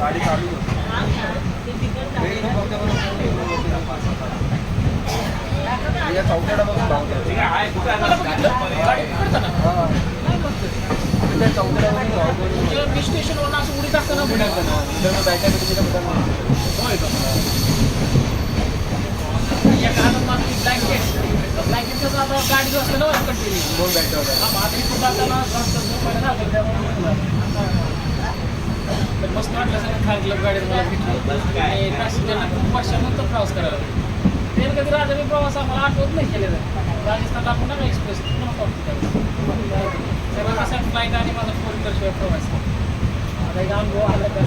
गाडी चालू होती या चौथ्याला बघून धावतो स्टेशनवर असं उडीत असताना ब्लँकेटचं आता गाडी जो असतं ना कंटिन्यू दोन बॅटरी मस्त वाटलं सगळं खायला गाडीत मला भेटली आणि पॅसेंजरला खूप वर्षानंतर प्रवास करायला ट्रेन कधी राजा प्रवास आम्हाला आठवत नाही केलेला राजस्थानला आपण ना एक्सप्रेस सगळं कसं फ्लाईट आणि माझा 4 व्हीलरशिवाय प्रवास आता एक अनुभव आला का